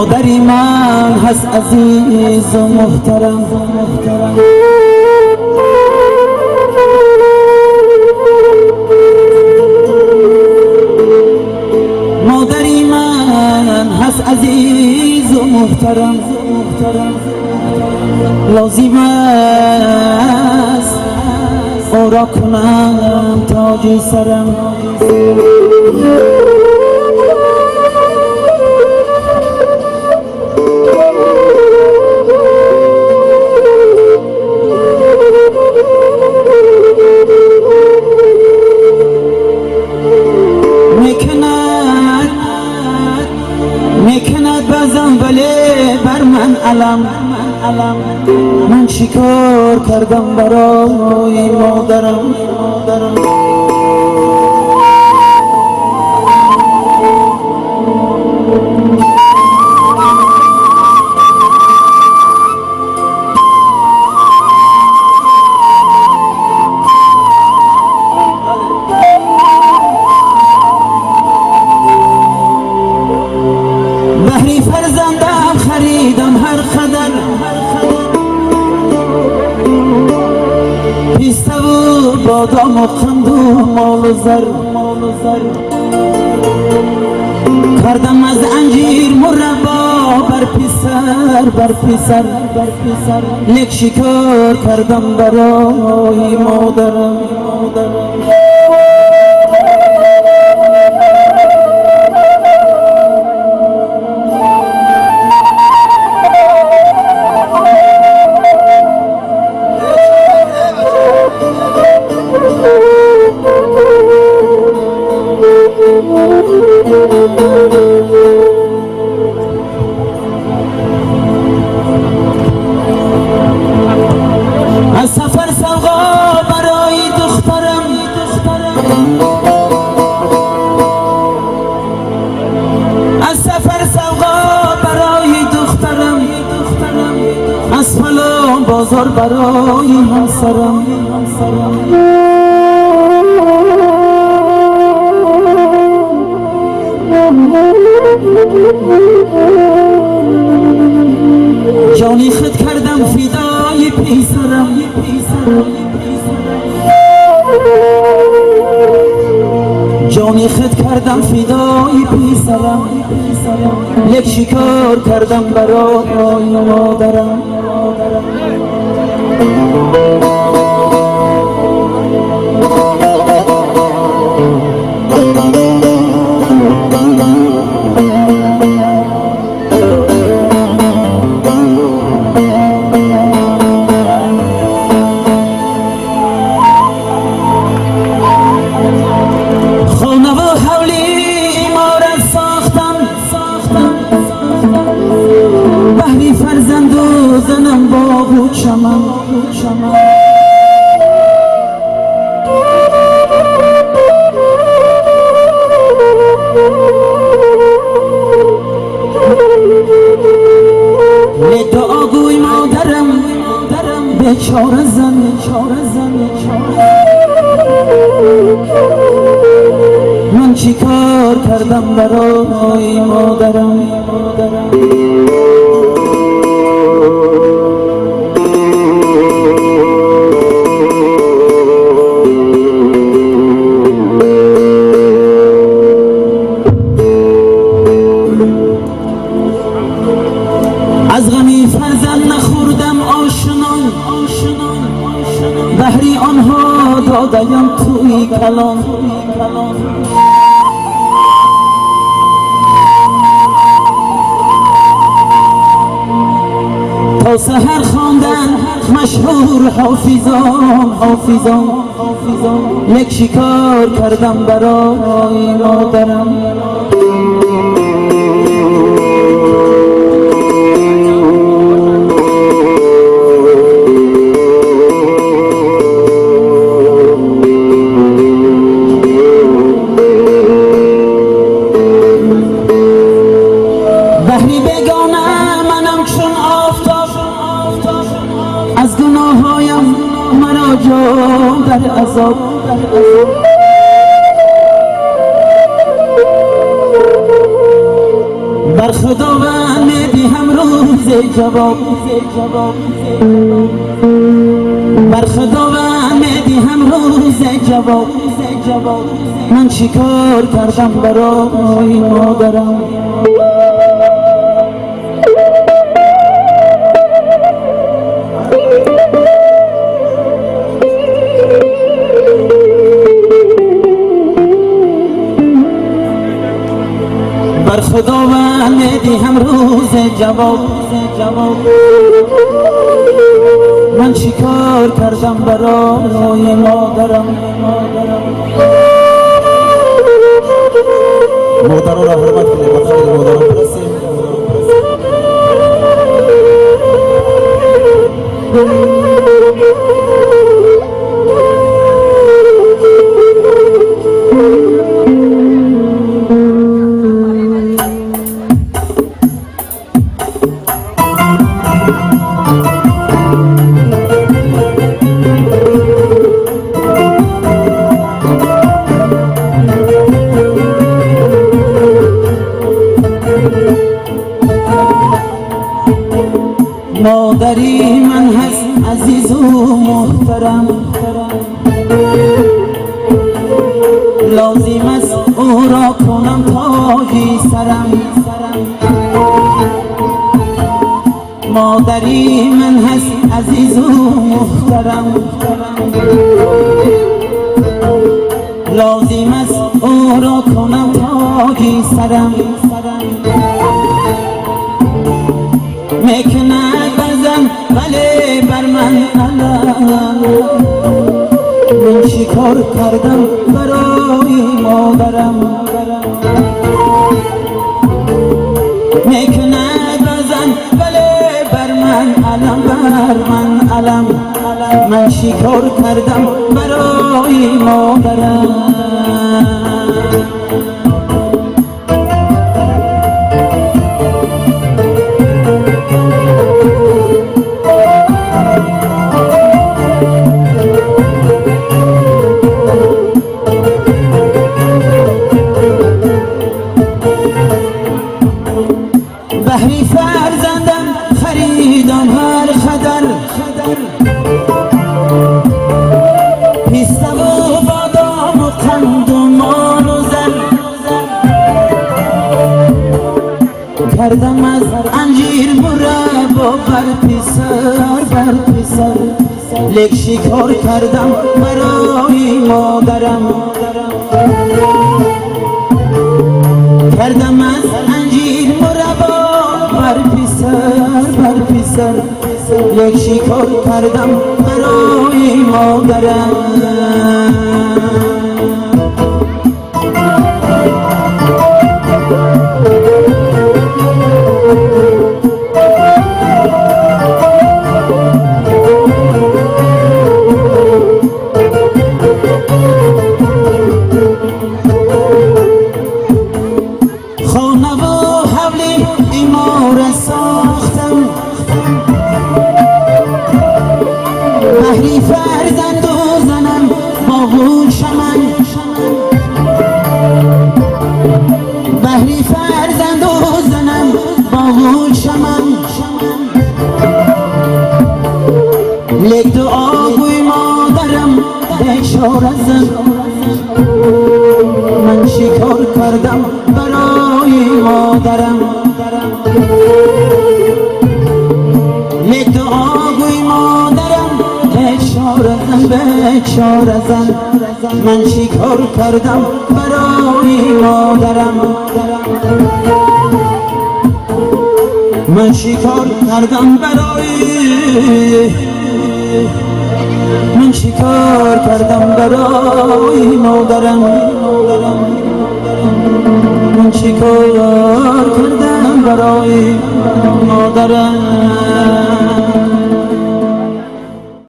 مادری من هست عزیز و محترم. مادری من هست عزیز و محترم. لازم است او را کنم تاج سرم. میکند بازم ولی بر من علم. من چیکار کردم برای مادرم. بهری فرزندم خریدم هر قدر، پیسته و بادام و قند و مال و زر. کردم از انجیر مربا بر پسر. لیک شکار کردم برای مادرم. از سفر سوغا برای دخترم، از سفر سوغا برای دخترم، از فلان بازار برای همسرم. جانی خود کردم فدای پیسرم. جانی خود کردم فدای پیسرم. یک شکار کردم برای مادرم. بهری فرزند و زنم باغ و چمن. دعاگوی مادرم بیچاره زن. من چی کار کردم برای مادرم. از غمی فرزند نخوردم آشنان، بهری آنها دادیم توی کلان. تا سحر خواندن مشهور حافظان. یک شکار کردم برای مادرم. بهری بگانه منم چون آفتاب، از گناهایم مرا جا در عذاب. بر خداوند هم روز جواب بر خدا و میدی هم روز جواب من چیکار کردم برای مادرم بر خدا و میدی هم روز جواب من چیکار کردم برای مادرم مادر را حرمت کنید مادر را پرستید مادری من هست عزیز و محترم لازم است او را کنم تاجی سرم مادری من هست عزیز و محترم لازم است او را کنم تاجی سرم میکند بزن ولی بر من علم من چیکار کردم برای مادرم میکند بزن ولی بر من علم من چیکار کردم برای مادرم بهری فرزندم خریدم هر خدر پیسته و بادام و قند و مال و زر کردم از انجیر مربا بر پسر لیک شکار کردم برای مادرم کردم از انجیر مربا بر پسر یک شکار کردم برای مادرم خانه و حولی ایمار ساختم بهری فرزند و زنم با شمن بهری فرزند و زنم با شمن لیک دعاگوی مادرم بشار زن من شکار کردم برای مادرم لیک دعاگوی مادرم بشار زن من شکار کردم برای مادرم من شکار کردم برای من شکار کردم برای مادرم من شکار کردم برای مادرم